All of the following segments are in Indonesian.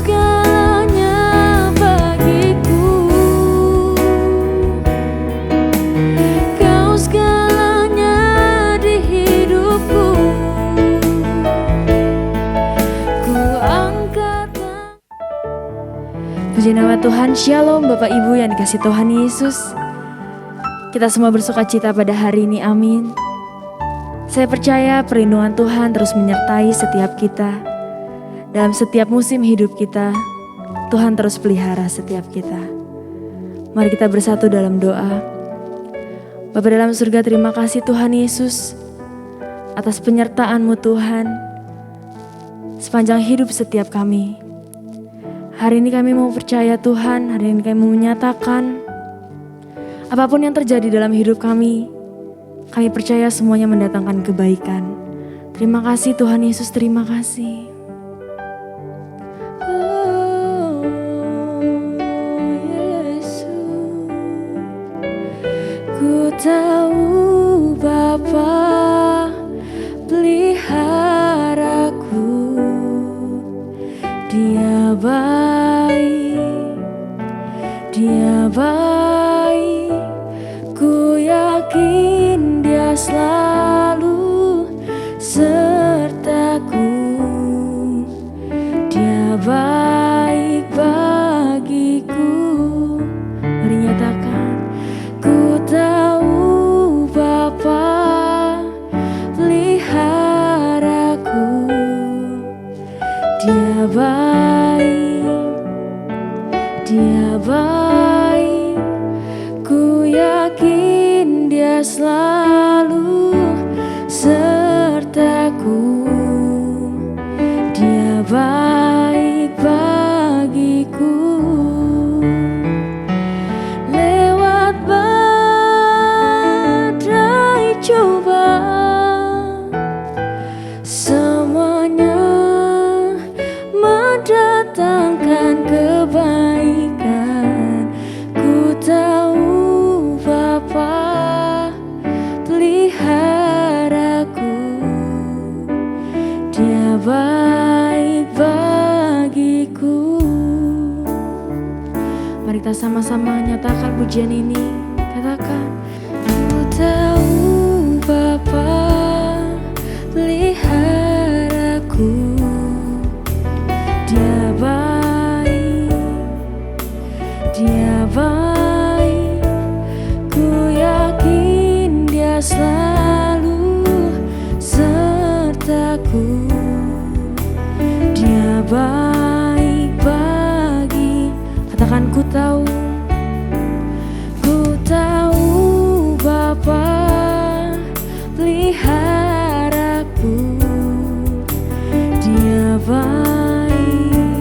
segalanya bagiku, Kau segalanya di hidupku. Ku angkat. Puji nama Tuhan. Shalom Bapak Ibu yang dikasih Tuhan Yesus. Kita semua bersuka cita pada hari ini, amin. Saya percaya perlindungan Tuhan terus menyertai setiap kita. Dalam setiap musim hidup kita, Tuhan terus pelihara setiap kita. Mari kita bersatu dalam doa. Bapa dalam surga, terima kasih Tuhan Yesus atas penyertaan-Mu Tuhan sepanjang hidup setiap kami. Hari ini kami mau percaya Tuhan, hari ini kami mau menyatakan apapun yang terjadi dalam hidup kami percaya semuanya mendatangkan kebaikan. Terima kasih Tuhan Yesus, terima kasih. Oh Yesus, ku tahu Bapa peliharaku, Dia baik, Dia baik, ku yakin Dia selalu sertaku. Dia baik bagiku. Mari nyatakan, ku tahu Bapa peliharaku, Dia baik, Dia baik, ku yakin Dia selalu sertaku. Dia baik bagiku. Lewat badai cobaan, semuanya mendatangkan kebaikan. Ku tahu Bapa peliharaku, Dia baik bagiku. Mari kita sama-sama nyatakan pujian ini. Katakan, ku tahu Bapa peliharaku, Dia baik, Dia baik, ku yakin Dia selalu sertaku. Dia baik bagi. Katakan, ku tahu Bapa peliharaku, Dia baik,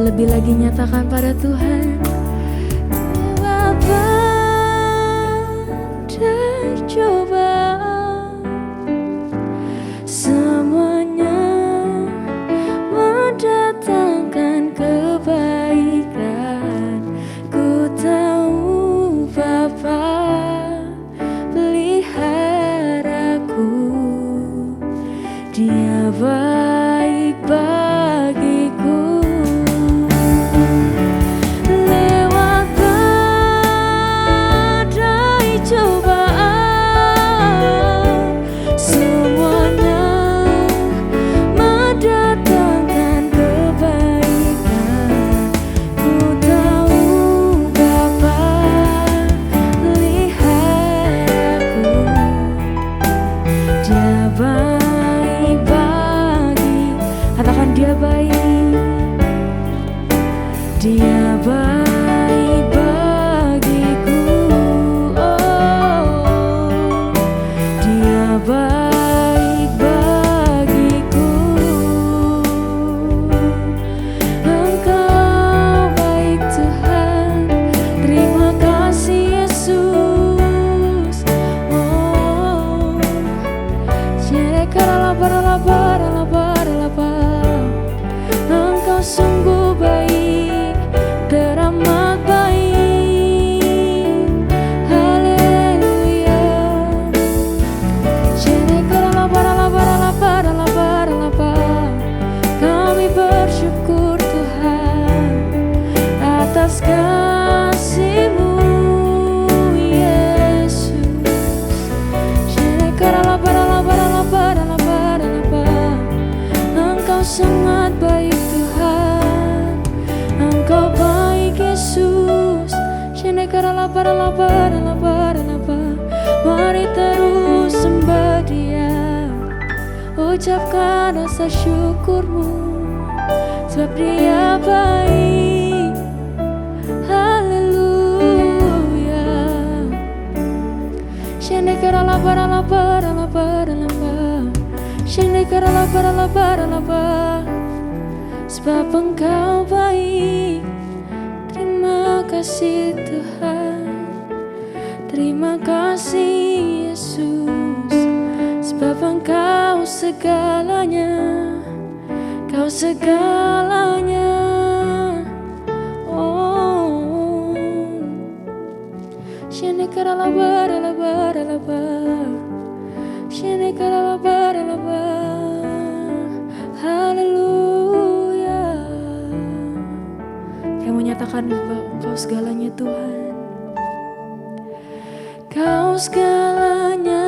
lebih lagi nyatakan pada Tuhan. Badai cobaan semuanya mendatangkan kebaikan. Ku tahu Bapa peliharaku, Dia baik bagiku. Lewat badai cobaan semuanya mendatangkan kebaikan. Ku tahu Bapa peliharaku, Dia baik bagi. Katakan Dia baik, Dia baik bagiku. Oh, Dia baik bagiku. Engkau baik Tuhan, terima kasih Yesus. Oh, Engkau sungguh baik, teramat baik. Haleluya. Kami bersyukur Tuhan atas kasih-Mu, Yesus. Engkau sangat baik Tuhan, Engkau baik Yesus. Mari terus sembah Dia, ucapkan rasa syukur-Mu, sebab Dia baik. Haleluya. Sebab Engkau baik. Terima kasih Tuhan, terima kasih Yesus. Sebab Engkau segalanya, Kau segalanya. Oh, haleluya. Kamu nyatakan bahwa Kau segalanya Tuhan. Kau segalanya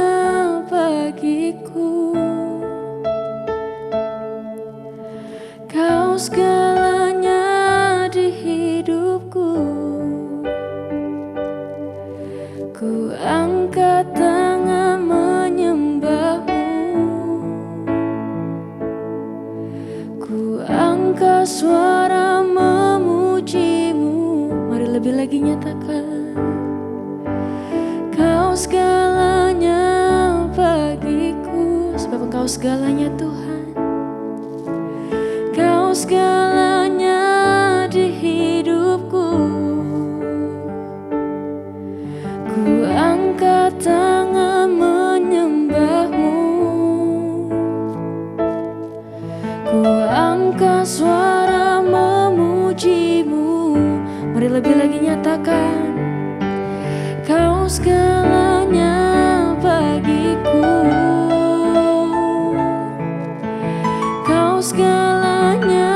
bagiku, Kau segalanya di hidupku. Ku angkat tangan menyembah-Mu, ku angkat suara memuji-Mu. Mari lebih lagi nyatakan, Kau segalanya bagiku. Sebab Engkau segalanya Tuhan, Kau segalanya di hidupku. Ku angkat tangan menyembah-Mu, ku angkat suara memuji-Mu. Mari lebih lagi nyatakan, Kau segalanya bagiku, Kau segalanya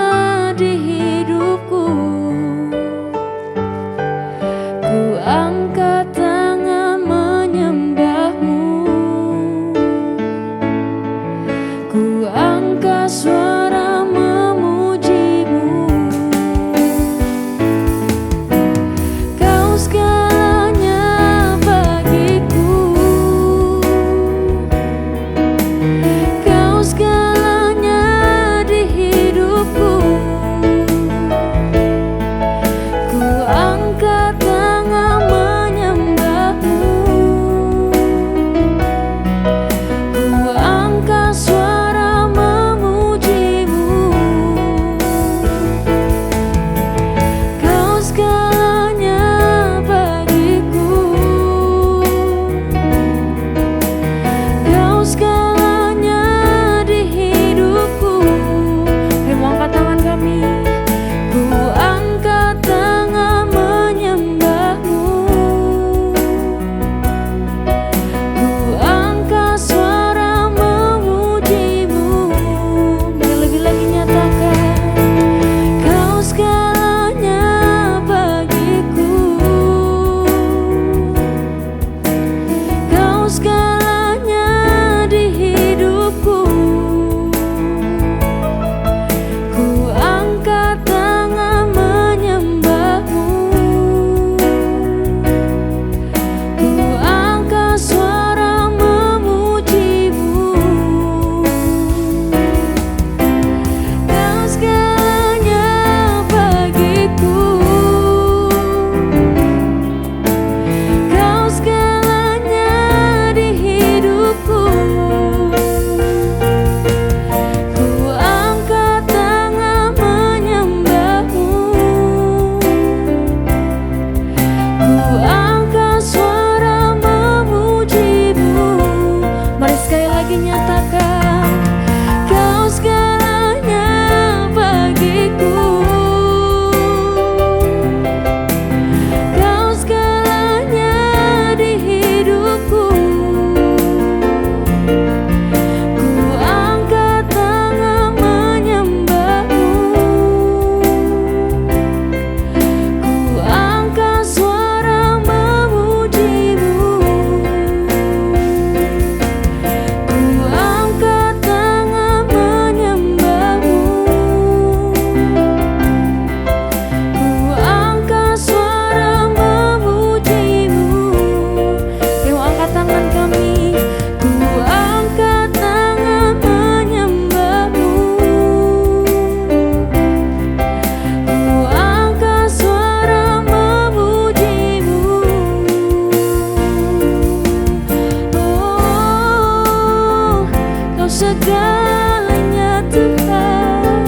segalanya Tuhan,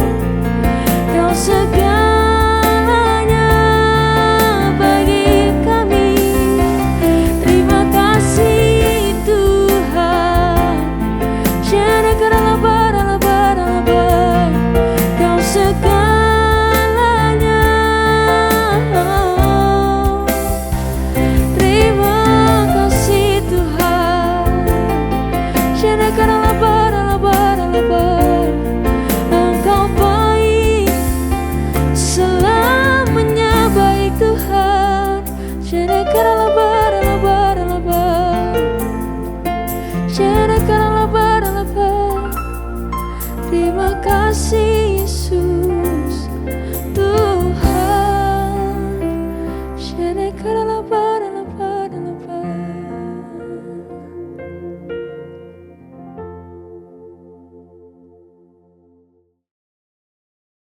Kau segalanya bagi kami. Terima kasih Tuhan, Kau segalanya. Terima kasih Tuhan, Engkau baik, selamanya baik Tuhan. Terima kasih Yesus Tuhan.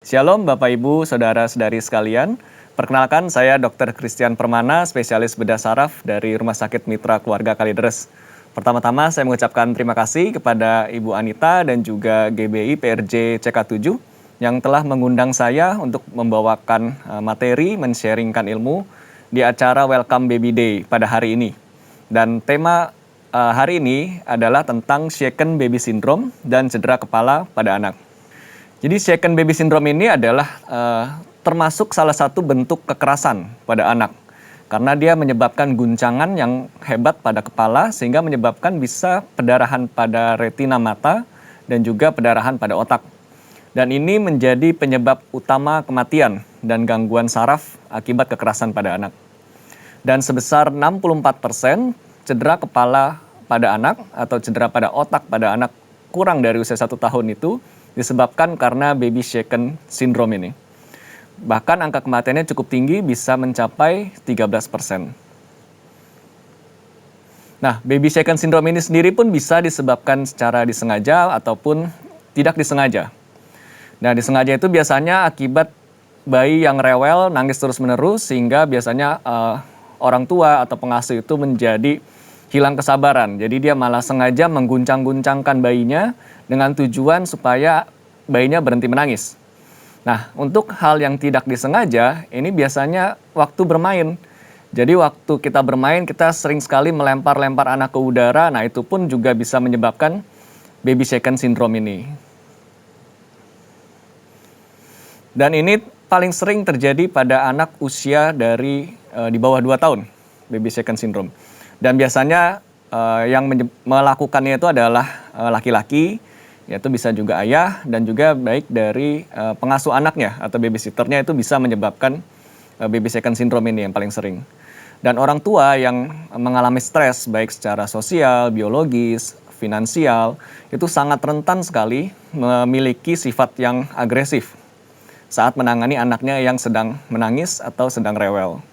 Shalom Bapak Ibu, Saudara-saudari sekalian. Perkenalkan, saya Dr. Christian Permana, spesialis bedah saraf dari Rumah Sakit Mitra Keluarga Kalideres. Pertama-tama saya mengucapkan terima kasih kepada Ibu Anita dan juga GBI PRJ CK7 yang telah mengundang saya untuk membawakan materi, men-sharingkan ilmu di acara Welcome Baby Day pada hari ini. Dan tema hari ini adalah tentang shaken baby syndrome dan cedera kepala pada anak. Jadi shaken baby syndrome ini adalah termasuk salah satu bentuk kekerasan pada anak. Karena dia menyebabkan guncangan yang hebat pada kepala sehingga menyebabkan bisa pendarahan pada retina mata dan juga pendarahan pada otak. Dan ini menjadi penyebab utama kematian dan gangguan saraf akibat kekerasan pada anak. Dan sebesar 64% cedera kepala pada anak atau cedera pada otak pada anak kurang dari usia 1 tahun itu disebabkan karena baby shaken syndrome ini. Bahkan angka kematiannya cukup tinggi, bisa mencapai 13%. Nah, baby shaken syndrome ini sendiri pun bisa disebabkan secara disengaja ataupun tidak disengaja. Nah, disengaja itu biasanya akibat bayi yang rewel, nangis terus-menerus, sehingga biasanya orang tua atau pengasuh itu menjadi hilang kesabaran. Jadi dia malah sengaja mengguncang-guncangkan bayinya dengan tujuan supaya bayinya berhenti menangis. Nah, untuk hal yang tidak disengaja, ini biasanya waktu bermain. Jadi waktu kita bermain, kita sering sekali melempar-lempar anak ke udara. Nah, itu pun juga bisa menyebabkan baby shaken syndrome ini. Dan ini paling sering terjadi pada anak usia dari di bawah 2 tahun, baby shaken syndrome. Dan biasanya yang melakukannya itu adalah laki-laki, yaitu bisa juga ayah dan juga baik dari pengasuh anaknya atau babysitternya itu bisa menyebabkan baby shaken syndrome ini yang paling sering. Dan orang tua yang mengalami stres baik secara sosial, biologis, finansial itu sangat rentan sekali memiliki sifat yang agresif saat menangani anaknya yang sedang menangis atau sedang rewel.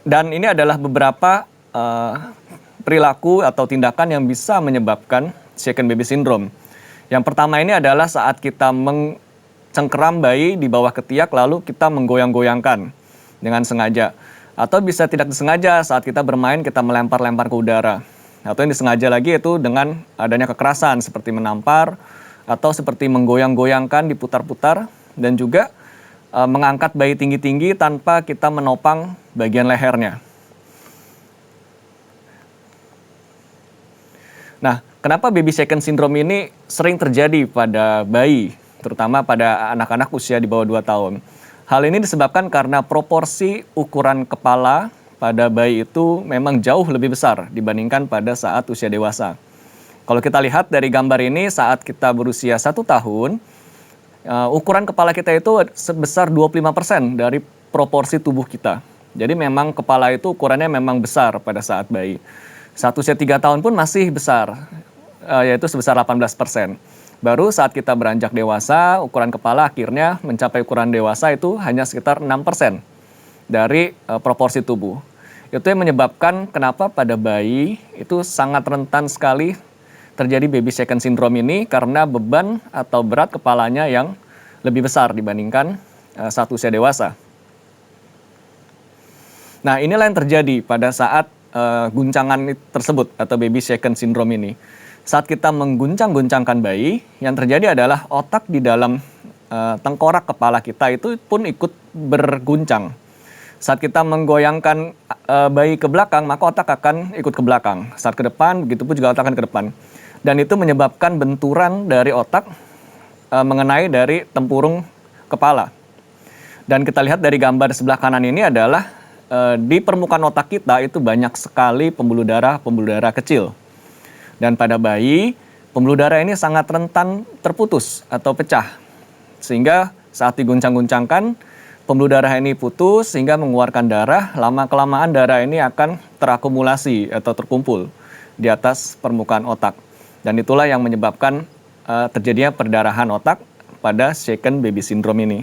Dan ini adalah beberapa perilaku atau tindakan yang bisa menyebabkan shaken baby syndrome. Yang pertama ini adalah saat kita mencengkeram bayi di bawah ketiak lalu kita menggoyang-goyangkan dengan sengaja. Atau bisa tidak disengaja saat kita bermain kita melempar-lempar ke udara. Atau yang disengaja lagi itu dengan adanya kekerasan seperti menampar atau seperti menggoyang-goyangkan, diputar-putar dan juga mengangkat bayi tinggi-tinggi tanpa kita menopang bagian lehernya. Nah, kenapa baby shaken syndrome ini sering terjadi pada bayi, terutama pada anak-anak usia di bawah 2 tahun? Hal ini disebabkan karena proporsi ukuran kepala pada bayi itu memang jauh lebih besar dibandingkan pada saat usia dewasa. Kalau kita lihat dari gambar ini, saat kita berusia 1 tahun, ukuran kepala kita itu sebesar 25% dari proporsi tubuh kita. Jadi memang kepala itu ukurannya memang besar pada saat bayi. Saat usia 3 tahun pun masih besar, yaitu sebesar 18%. Baru saat kita beranjak dewasa, ukuran kepala akhirnya mencapai ukuran dewasa itu hanya sekitar 6% dari proporsi tubuh. Itu yang menyebabkan kenapa pada bayi itu sangat rentan sekali terjadi baby shaken syndrome ini karena beban atau berat kepalanya yang lebih besar dibandingkan saat usia dewasa. Nah, inilah yang terjadi pada saat guncangan tersebut atau baby shaken syndrome ini. saat kita mengguncang-guncangkan bayi, yang terjadi adalah otak di dalam tengkorak kepala kita itu pun ikut berguncang. Saat kita menggoyangkan bayi ke belakang, maka otak akan ikut ke belakang. Saat ke depan, begitu pun juga otak akan ke depan. Dan itu menyebabkan benturan dari otak mengenai dari tempurung kepala. Dan kita lihat dari gambar sebelah kanan ini adalah di permukaan otak kita itu banyak sekali pembuluh darah kecil. Dan pada bayi, pembuluh darah ini sangat rentan terputus atau pecah. Sehingga saat diguncang-guncangkan, pembuluh darah ini putus sehingga mengeluarkan darah. Lama-kelamaan darah ini akan terakumulasi atau terkumpul di atas permukaan otak. Dan itulah yang menyebabkan terjadinya perdarahan otak pada shaken baby syndrome ini.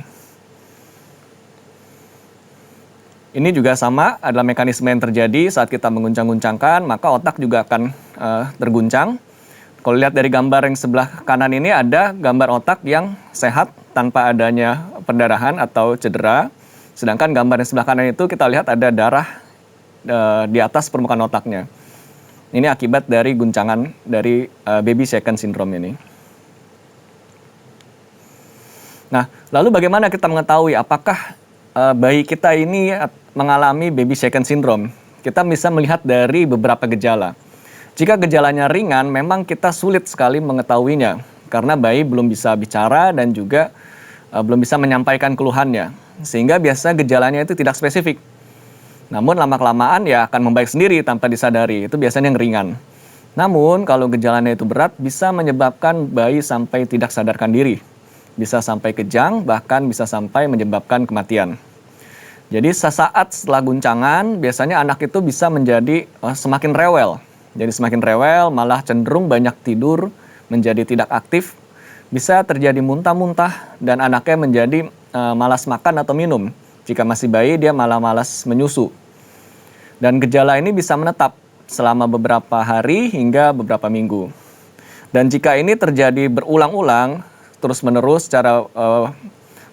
Ini juga sama, adalah mekanisme yang terjadi saat kita mengguncang-guncangkan, maka otak juga akan terguncang. Kalau lihat dari gambar yang sebelah kanan ini ada gambar otak yang sehat tanpa adanya perdarahan atau cedera. Sedangkan gambar yang sebelah kanan itu kita lihat ada darah di atas permukaan otaknya. Ini akibat dari guncangan dari baby shaken syndrome ini. Nah, lalu bagaimana kita mengetahui apakah bayi kita ini mengalami baby shaken syndrome? Kita bisa melihat dari beberapa gejala. Jika gejalanya ringan, memang kita sulit sekali mengetahuinya karena bayi belum bisa bicara dan juga belum bisa menyampaikan keluhannya. Sehingga biasa gejalanya itu tidak spesifik. Namun lama-kelamaan ya akan membaik sendiri tanpa disadari. Itu biasanya yang ringan. Namun kalau gejalanya itu berat bisa menyebabkan bayi sampai tidak sadarkan diri. Bisa sampai kejang, bahkan bisa sampai menyebabkan kematian. Jadi sesaat setelah guncangan, biasanya anak itu bisa menjadi semakin rewel. Jadi semakin rewel, malah cenderung banyak tidur, menjadi tidak aktif. Bisa terjadi muntah-muntah, dan anaknya menjadi malas makan atau minum. Jika masih bayi, dia malah malas menyusu. Dan gejala ini bisa menetap selama beberapa hari hingga beberapa minggu. Dan jika ini terjadi berulang-ulang, terus-menerus secara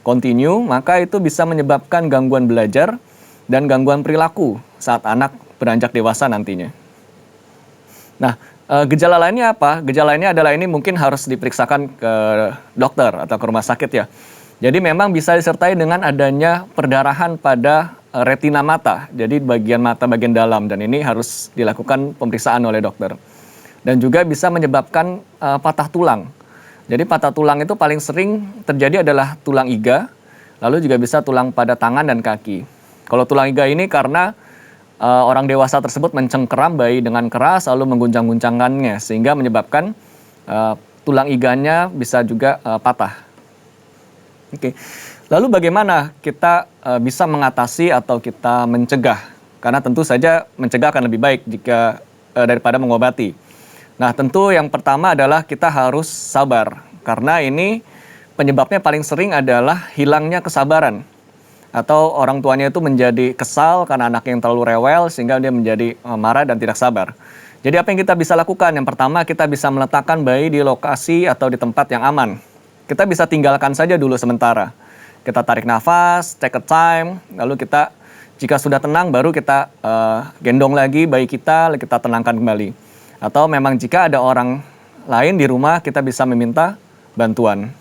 kontinu, maka itu bisa menyebabkan gangguan belajar dan gangguan perilaku saat anak beranjak dewasa nantinya. Nah, gejala lainnya apa? Gejala lainnya adalah ini mungkin harus diperiksakan ke dokter atau ke rumah sakit ya. Jadi memang bisa disertai dengan adanya perdarahan pada retina mata, jadi bagian mata bagian dalam, dan ini harus dilakukan pemeriksaan oleh dokter. Dan juga bisa menyebabkan patah tulang. Jadi patah tulang itu paling sering terjadi adalah tulang iga, lalu juga bisa tulang pada tangan dan kaki. Kalau tulang iga ini karena orang dewasa tersebut mencengkeram bayi dengan keras lalu mengguncang-guncangkannya sehingga menyebabkan tulang iganya bisa juga patah. Oke. Lalu bagaimana kita bisa mengatasi atau kita mencegah? Karena tentu saja mencegah akan lebih baik jika daripada mengobati. Nah, tentu yang pertama adalah kita harus sabar karena ini penyebabnya paling sering adalah hilangnya kesabaran. Atau orang tuanya itu menjadi kesal karena anak yang terlalu rewel sehingga dia menjadi marah dan tidak sabar. Jadi apa yang kita bisa lakukan? Yang pertama kita bisa meletakkan bayi di lokasi atau di tempat yang aman. Kita bisa tinggalkan saja dulu sementara. Kita tarik nafas, take a time, lalu kita jika sudah tenang baru kita gendong lagi bayi kita, lalu kita tenangkan kembali. Atau memang jika ada orang lain di rumah kita bisa meminta bantuan.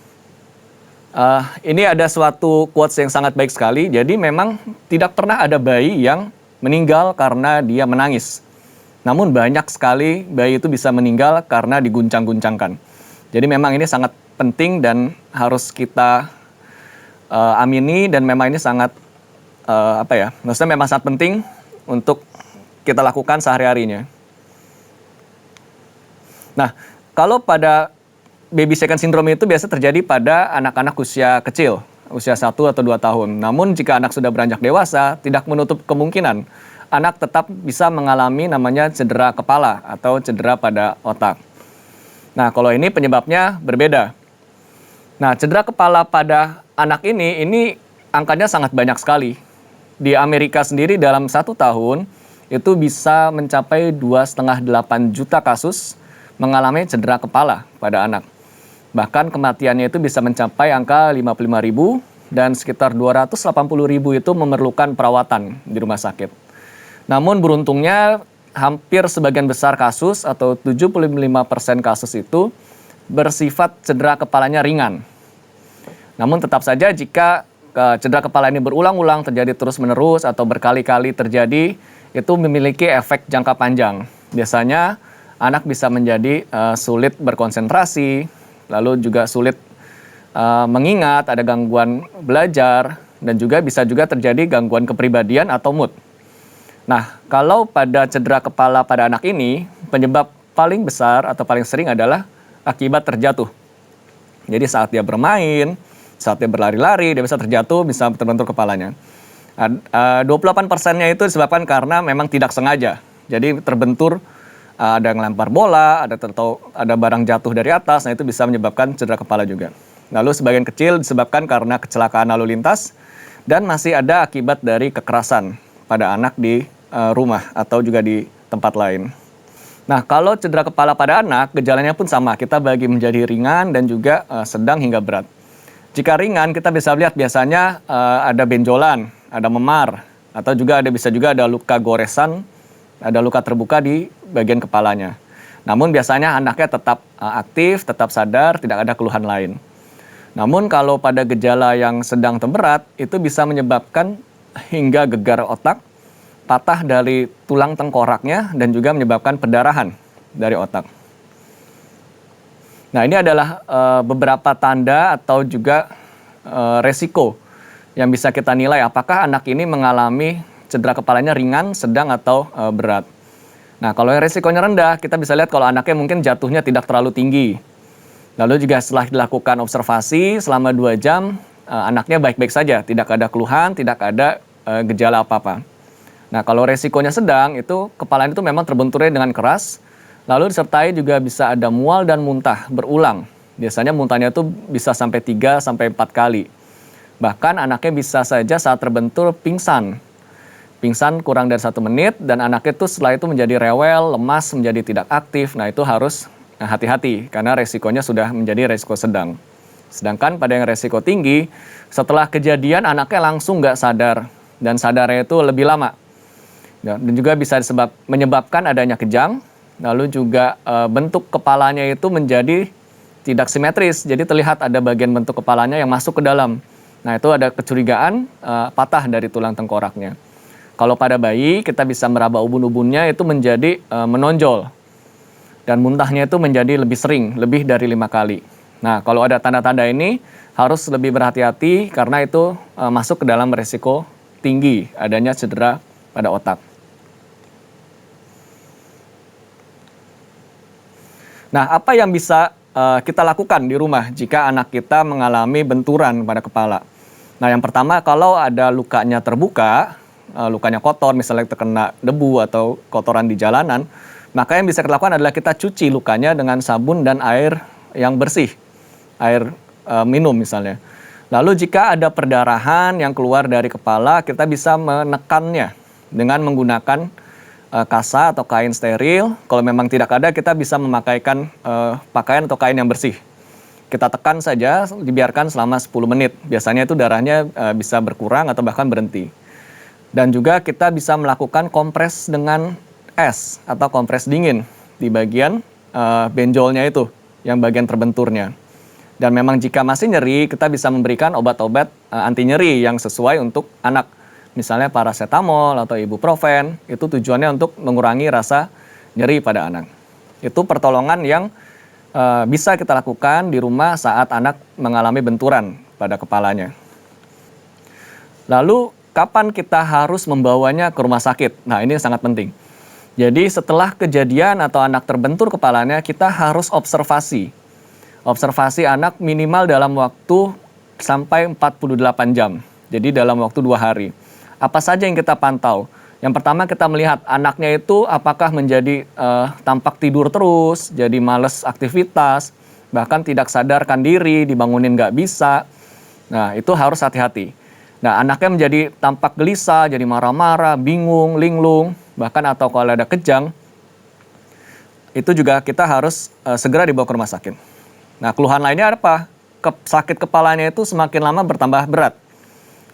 Ini ada suatu quotes yang sangat baik sekali. Jadi memang tidak pernah ada bayi yang meninggal karena dia menangis. Namun banyak sekali bayi itu bisa meninggal karena diguncang-guncangkan. Jadi memang ini sangat penting dan harus kita amini dan memang ini sangat maksudnya memang sangat penting untuk kita lakukan sehari-harinya. Nah, kalau pada baby shaken syndrome itu biasa terjadi pada anak-anak usia kecil, usia 1 atau 2 tahun. Namun jika anak sudah beranjak dewasa, tidak menutup kemungkinan anak tetap bisa mengalami namanya cedera kepala atau cedera pada otak. Nah, kalau ini penyebabnya berbeda. Nah, cedera kepala pada anak ini angkanya sangat banyak sekali. Di Amerika sendiri dalam 1 tahun itu bisa mencapai 2,8 juta kasus mengalami cedera kepala pada anak. Bahkan kematiannya itu bisa mencapai angka 55.000 dan sekitar 280.000 itu memerlukan perawatan di rumah sakit. Namun beruntungnya hampir sebagian besar kasus atau 75% kasus itu bersifat cedera kepalanya ringan. Namun tetap saja jika cedera kepala ini berulang-ulang terjadi terus-menerus atau berkali-kali terjadi, itu memiliki efek jangka panjang. Biasanya anak bisa menjadi sulit berkonsentrasi, lalu juga sulit mengingat, ada gangguan belajar, dan juga bisa juga terjadi gangguan kepribadian atau mood. Nah, kalau pada cedera kepala pada anak ini, penyebab paling besar atau paling sering adalah akibat terjatuh. Jadi saat dia bermain, saat dia berlari-lari, dia bisa terjatuh, bisa terbentur kepalanya. 28%-nya itu disebabkan karena memang tidak sengaja. Jadi terbentur, ada yang lempar bola, ada barang jatuh dari atas, nah itu bisa menyebabkan cedera kepala juga. Lalu sebagian kecil disebabkan karena kecelakaan lalu lintas, dan masih ada akibat dari kekerasan pada anak di rumah atau juga di tempat lain. Nah, kalau cedera kepala pada anak, gejalanya pun sama. Kita bagi menjadi ringan dan juga sedang hingga berat. Jika ringan, kita bisa lihat biasanya ada benjolan, ada memar, atau juga bisa juga ada luka goresan, ada luka terbuka di bagian kepalanya. Namun biasanya anaknya tetap aktif, tetap sadar, tidak ada keluhan lain. Namun kalau pada gejala yang sedang atau berat, itu bisa menyebabkan hingga gegar otak, patah dari tulang tengkoraknya, dan juga menyebabkan pendarahan dari otak. Nah, ini adalah beberapa tanda atau juga resiko yang bisa kita nilai apakah anak ini mengalami cedera kepalanya ringan, sedang, atau berat. Nah, kalau yang resikonya rendah, kita bisa lihat kalau anaknya mungkin jatuhnya tidak terlalu tinggi. Lalu juga setelah dilakukan observasi selama 2 jam, anaknya baik-baik saja, tidak ada keluhan, tidak ada gejala apa-apa. Nah, kalau resikonya sedang, itu kepala itu memang terbenturnya dengan keras, lalu disertai juga bisa ada mual dan muntah berulang. Biasanya muntahnya itu bisa sampai 3-4 kali. Bahkan anaknya bisa saja saat terbentur pingsan. Pingsan kurang dari 1 menit, dan anaknya itu setelah itu menjadi rewel, lemas, menjadi tidak aktif. Nah, itu harus hati-hati karena resikonya sudah menjadi resiko sedang. Sedangkan pada yang resiko tinggi, setelah kejadian anaknya langsung nggak sadar, dan sadarnya itu lebih lama. Dan juga bisa menyebabkan adanya kejang, lalu juga bentuk kepalanya itu menjadi tidak simetris, jadi terlihat ada bagian bentuk kepalanya yang masuk ke dalam. Nah, itu ada kecurigaan patah dari tulang tengkoraknya. Kalau pada bayi, kita bisa meraba ubun-ubunnya itu menjadi menonjol. Dan muntahnya itu menjadi lebih sering, lebih dari 5 kali. Nah, kalau ada tanda-tanda ini, harus lebih berhati-hati karena itu masuk ke dalam resiko tinggi adanya cedera pada otak. Nah, apa yang bisa kita lakukan di rumah jika anak kita mengalami benturan pada kepala? Nah, yang pertama, kalau ada lukanya terbuka, lukanya kotor, misalnya terkena debu atau kotoran di jalanan, maka yang bisa kita lakukan adalah kita cuci lukanya dengan sabun dan air yang bersih, air minum misalnya. Lalu jika ada perdarahan yang keluar dari kepala, kita bisa menekannya dengan menggunakan kasa atau kain steril. Kalau memang tidak ada, kita bisa memakaikan pakaian atau kain yang bersih. Kita tekan saja, dibiarkan selama 10 menit. Biasanya itu darahnya bisa berkurang atau bahkan berhenti. Dan juga kita bisa melakukan kompres dengan es atau kompres dingin di bagian benjolnya itu, yang bagian terbenturnya. Dan memang jika masih nyeri, kita bisa memberikan obat-obat anti nyeri yang sesuai untuk anak. Misalnya paracetamol atau ibuprofen, itu tujuannya untuk mengurangi rasa nyeri pada anak. Itu pertolongan yang bisa kita lakukan di rumah saat anak mengalami benturan pada kepalanya. Lalu, kapan kita harus membawanya ke rumah sakit? Nah, ini sangat penting. Jadi setelah kejadian atau anak terbentur kepalanya, kita harus observasi. Observasi anak minimal dalam waktu sampai 48 jam. Jadi dalam waktu 2 hari. Apa saja yang kita pantau? Yang pertama, kita melihat anaknya itu apakah menjadi tampak tidur terus, jadi malas aktivitas, bahkan tidak sadarkan diri, dibangunin nggak bisa. Nah, itu harus hati-hati. Nah, anaknya menjadi tampak gelisah, jadi marah-marah, bingung, linglung, bahkan atau kalau ada kejang, itu juga kita harus segera dibawa ke rumah sakit. Nah, keluhan lainnya apa? Sakit kepalanya itu semakin lama bertambah berat.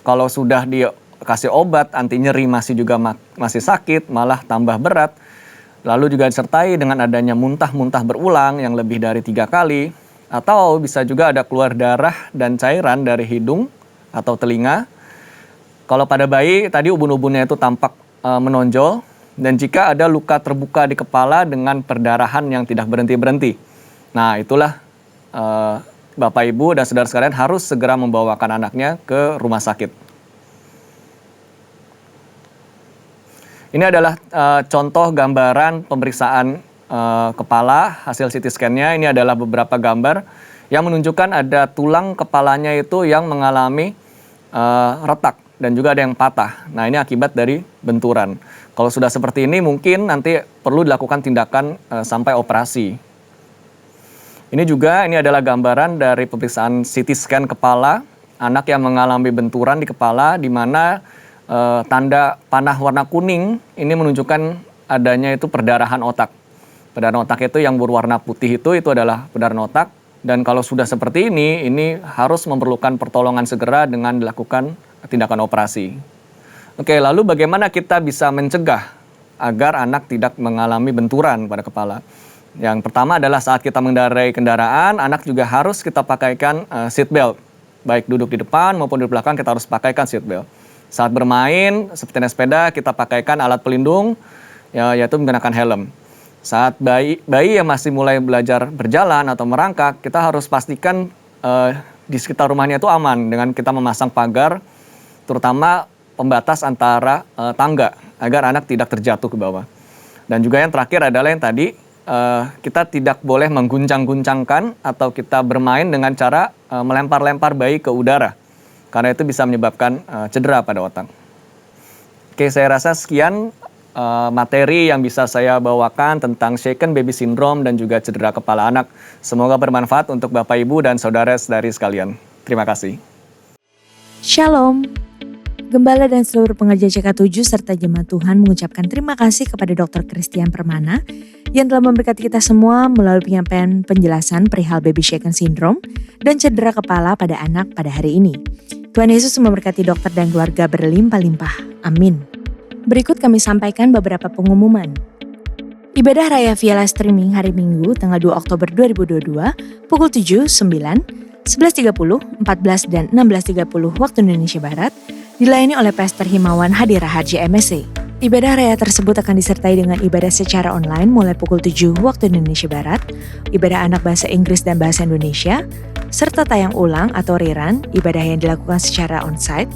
Kalau sudah dikasih obat anti nyeri masih sakit, malah tambah berat. lalu juga disertai dengan adanya muntah-muntah berulang yang lebih dari 3 kali, atau bisa juga ada keluar darah dan cairan dari hidung atau telinga. Kalau pada bayi, tadi ubun-ubunnya itu tampak menonjol, dan jika ada luka terbuka di kepala dengan perdarahan yang tidak berhenti-berhenti. Nah, itulah Bapak, Ibu, dan saudara sekalian harus segera membawakan anaknya ke rumah sakit. Ini adalah contoh gambaran pemeriksaan kepala, hasil CT scan-nya. Ini adalah beberapa gambar yang menunjukkan ada tulang kepalanya itu yang mengalami retak dan juga ada yang patah. Nah, ini akibat dari benturan. Kalau sudah seperti ini mungkin nanti perlu dilakukan tindakan sampai operasi. Ini adalah gambaran dari pemeriksaan CT scan kepala anak yang mengalami benturan di kepala, di mana tanda panah warna kuning ini menunjukkan adanya itu perdarahan otak. Perdarahan otak itu yang berwarna putih itu adalah perdarahan otak. Dan kalau sudah seperti ini harus memerlukan pertolongan segera dengan dilakukan tindakan operasi. Oke, lalu bagaimana kita bisa mencegah agar anak tidak mengalami benturan pada kepala? Yang pertama adalah saat kita mengendarai kendaraan, anak juga harus kita pakaikan seat belt. Baik duduk di depan maupun di belakang kita harus pakaikan seat belt. Saat bermain, seperti naik sepeda, kita pakaikan alat pelindung, yaitu menggunakan helm. Saat bayi yang masih mulai belajar berjalan atau merangkak, kita harus pastikan di sekitar rumahnya itu aman dengan kita memasang pagar, terutama pembatas antara tangga, agar anak tidak terjatuh ke bawah. Dan juga yang terakhir adalah yang tadi, kita tidak boleh mengguncang-guncangkan atau kita bermain dengan cara melempar-lempar bayi ke udara. Karena itu bisa menyebabkan cedera pada otak. Oke, saya rasa sekian materi yang bisa saya bawakan tentang shaken baby syndrome dan juga cedera kepala anak. Semoga bermanfaat untuk Bapak, Ibu, dan saudara-saudari sekalian. Terima kasih. Shalom. Gembala dan seluruh pengerja CK7 serta jemaat Tuhan mengucapkan terima kasih kepada Dr. Christian Permana yang telah memberkati kita semua melalui penyampaian penjelasan perihal baby shaken syndrome dan cedera kepala pada anak pada hari ini. Tuhan Yesus memberkati dokter dan keluarga berlimpah-limpah. Amin. Berikut kami sampaikan beberapa pengumuman. Ibadah Raya via live streaming hari Minggu tanggal 2 Oktober 2022 pukul 7, 9, 11.30, 14, dan 16.30 waktu Indonesia Barat dilayani oleh Pastor Himawan Hadi Raharja MSc. Ibadah Raya tersebut akan disertai dengan ibadah secara online mulai pukul 7 waktu Indonesia Barat, ibadah anak bahasa Inggris dan bahasa Indonesia, serta tayang ulang atau rerun ibadah yang dilakukan secara onsite,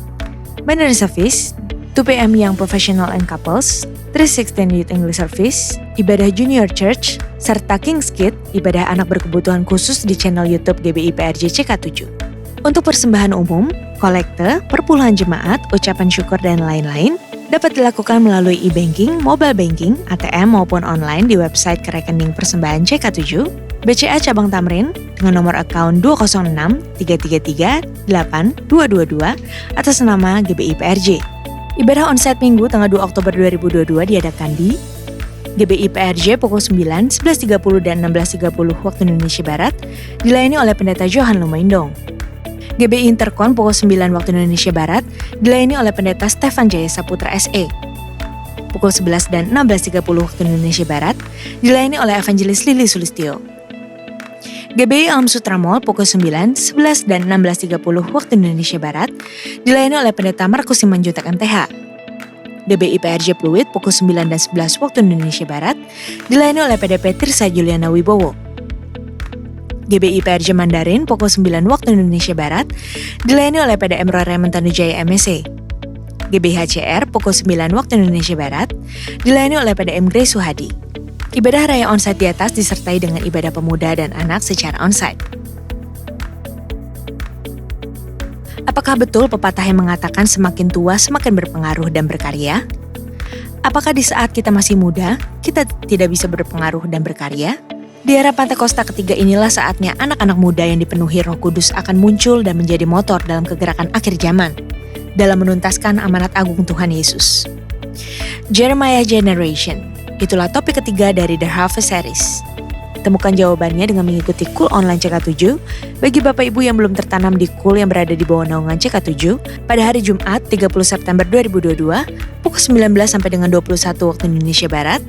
binary service, 2 PM Young Professional and Couples, 316 Youth English Service, ibadah Junior Church, serta King's Kid, ibadah anak berkebutuhan khusus di channel YouTube GBI PRJ CK7. Untuk persembahan umum, kolekte, perpuluhan jemaat, ucapan syukur, dan lain-lain dapat dilakukan melalui e-banking, mobile banking, ATM maupun online di website kerekening persembahan CK7, BCA Cabang Tamrin dengan nomor akun 206 333 8222 atas nama GBI PRJ. Ibadah onsite Minggu tanggal 2 Oktober 2022 diadakan di GBI PRJ pukul 9, 11.30 dan 16.30 waktu Indonesia Barat dilayani oleh Pendeta Johan Lumaindong. GBI Interkon pukul 9 waktu Indonesia Barat dilayani oleh Pendeta Stefan Jaya Saputra SE. Pukul 11 dan 16.30 waktu Indonesia Barat dilayani oleh Evangelis Lili Sulistyo. GBI Alam Sutra Mall pukul 9, 11 dan 16.30 waktu Indonesia Barat dilayani oleh Pendeta Markus Simanjuntak MTH. GBI PRJ Pluit pukul 9 dan 11 waktu Indonesia Barat dilayani oleh PDP Tirsa Juliana Wibowo. GBI PRJ Mandarin pukul 9 waktu Indonesia Barat dilayani oleh PDM Raymond Tanujaya MSc. GBHCR pukul 9 waktu Indonesia Barat dilayani oleh PDM Grace Suhadi. Ibadah Raya onsite di atas disertai dengan ibadah pemuda dan anak secara onsite. Apakah betul pepatah yang mengatakan semakin tua semakin berpengaruh dan berkarya? Apakah di saat kita masih muda, kita tidak bisa berpengaruh dan berkarya? Di era Pentakosta ketiga inilah saatnya anak-anak muda yang dipenuhi Roh Kudus akan muncul dan menjadi motor dalam kegerakan akhir zaman, dalam menuntaskan amanat agung Tuhan Yesus. Jeremiah Generation, itulah topik ketiga dari The Harvest Series. Temukan jawabannya dengan mengikuti Cool Online CK7 bagi Bapak Ibu yang belum tertanam di Cool yang berada di bawah naungan CK7 pada hari Jumat 30 September 2022 pukul pukul 19 sampai dengan 21 waktu Indonesia Barat,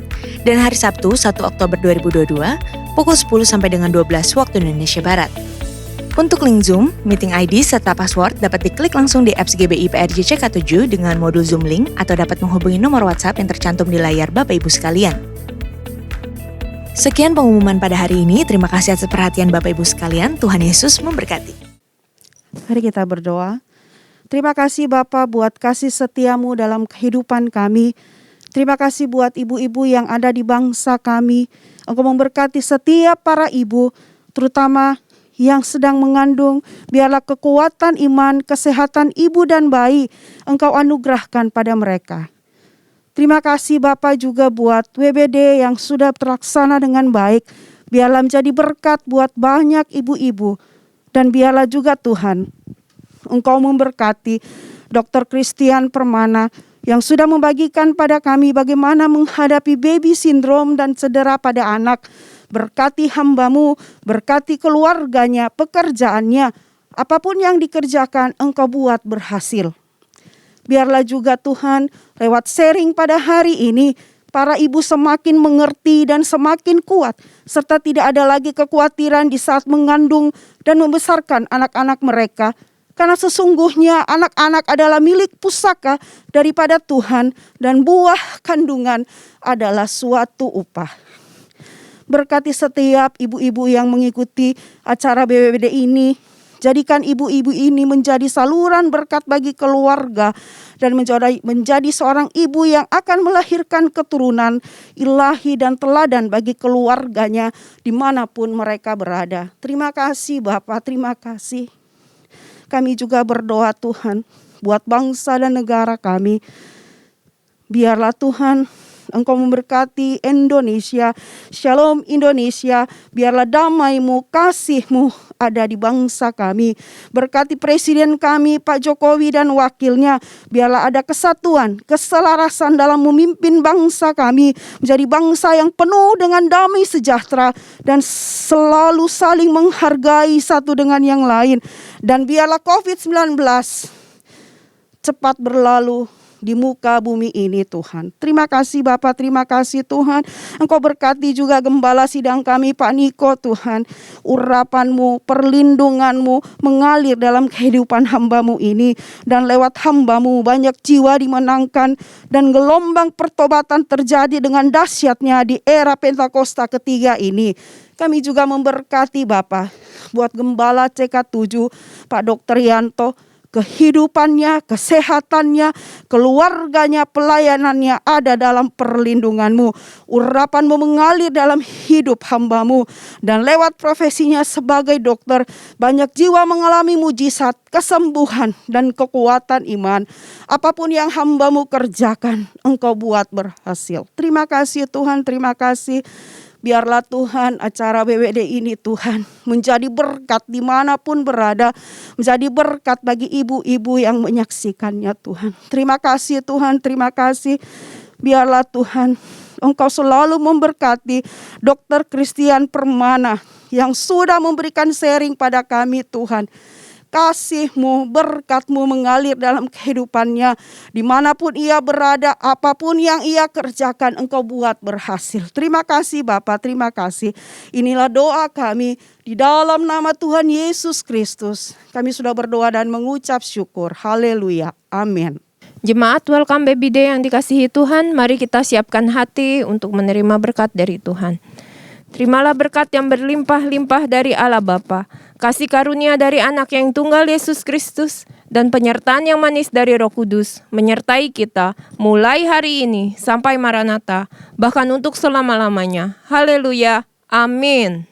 dan hari Sabtu 1 Oktober 2022 pukul 10 sampai dengan 12 waktu Indonesia Barat. Untuk link Zoom, meeting ID serta password dapat diklik langsung di apps GBI PRJ CK7 dengan modul Zoom Link atau dapat menghubungi nomor WhatsApp yang tercantum di layar Bapak Ibu sekalian. Sekian pengumuman pada hari ini. Terima kasih atas perhatian Bapak Ibu sekalian. Tuhan Yesus memberkati. Mari kita berdoa. Terima kasih Bapa buat kasih setiamu dalam kehidupan kami. Terima kasih buat ibu-ibu yang ada di bangsa kami. Engkau memberkati setiap para ibu, terutama yang sedang mengandung. Biarlah kekuatan iman, kesehatan ibu dan bayi Engkau anugerahkan pada mereka. Terima kasih Bapa juga buat WBD yang sudah terlaksana dengan baik. Biarlah menjadi berkat buat banyak ibu-ibu. Dan biarlah juga Tuhan, Engkau memberkati Dr. Christian Permana yang sudah membagikan pada kami bagaimana menghadapi baby syndrome dan cedera pada anak. Berkati hamba-Mu, berkati keluarganya, pekerjaannya. Apapun yang dikerjakan, Engkau buat berhasil. Biarlah juga Tuhan, lewat sharing pada hari ini, para ibu semakin mengerti dan semakin kuat, serta tidak ada lagi kekhawatiran di saat mengandung dan membesarkan anak-anak mereka. Karena sesungguhnya anak-anak adalah milik pusaka daripada Tuhan dan buah kandungan adalah suatu upah. Berkati setiap ibu-ibu yang mengikuti acara BWBD ini. Jadikan ibu-ibu ini menjadi saluran berkat bagi keluarga dan menjadi seorang ibu yang akan melahirkan keturunan ilahi dan teladan bagi keluarganya dimanapun mereka berada. Terima kasih Bapak, terima kasih. Kami juga berdoa Tuhan buat bangsa dan negara kami. Biarlah Tuhan Engkau memberkati Indonesia. Shalom Indonesia. Biarlah damai-Mu, kasih-Mu ada di bangsa kami. Berkati Presiden kami Pak Jokowi dan wakilnya. Biarlah ada kesatuan, keselarasan dalam memimpin bangsa kami. Menjadi bangsa yang penuh dengan damai sejahtera. Dan selalu saling menghargai satu dengan yang lain. Dan biarlah COVID-19 cepat berlalu di muka bumi ini Tuhan. Terima kasih Bapak, terima kasih Tuhan. Engkau berkati juga gembala sidang kami Pak Niko Tuhan. Urapan-Mu, perlindungan-Mu mengalir dalam kehidupan hamba-Mu ini. Dan lewat hamba-Mu banyak jiwa dimenangkan. Dan gelombang pertobatan terjadi dengan dahsyatnya di era Pentakosta ketiga ini. Kami juga memberkati Bapak buat gembala CK7 Pak Dr. Yanto. Kehidupannya, kesehatannya, keluarganya, pelayanannya ada dalam perlindungan-Mu. Urapan-Mu mengalir dalam hidup hamba-Mu. Dan lewat profesinya sebagai dokter, banyak jiwa mengalami mujizat, kesembuhan, dan kekuatan iman. Apapun yang hamba-Mu kerjakan, Engkau buat berhasil. Terima kasih Tuhan, terima kasih. Biarlah Tuhan acara BWD ini Tuhan menjadi berkat dimanapun berada. Menjadi berkat bagi ibu-ibu yang menyaksikannya Tuhan. Terima kasih Tuhan, terima kasih. Biarlah Tuhan Engkau selalu memberkati Dr. Christian Permana yang sudah memberikan sharing pada kami Tuhan. Kasih-Mu, berkat-Mu mengalir dalam kehidupannya. Dimanapun ia berada, apapun yang ia kerjakan, Engkau buat berhasil. Terima kasih Bapak, terima kasih. Inilah doa kami di dalam nama Tuhan Yesus Kristus. Kami sudah berdoa dan mengucap syukur. Haleluya. Amin. Jemaat Welcome Baby Day yang dikasihi Tuhan, mari kita siapkan hati untuk menerima berkat dari Tuhan. Terimalah berkat yang berlimpah-limpah dari Allah Bapa, kasih karunia dari Anak yang tunggal Yesus Kristus, dan penyertaan yang manis dari Roh Kudus menyertai kita mulai hari ini sampai Maranatha, bahkan untuk selama-lamanya. Haleluya. Amin.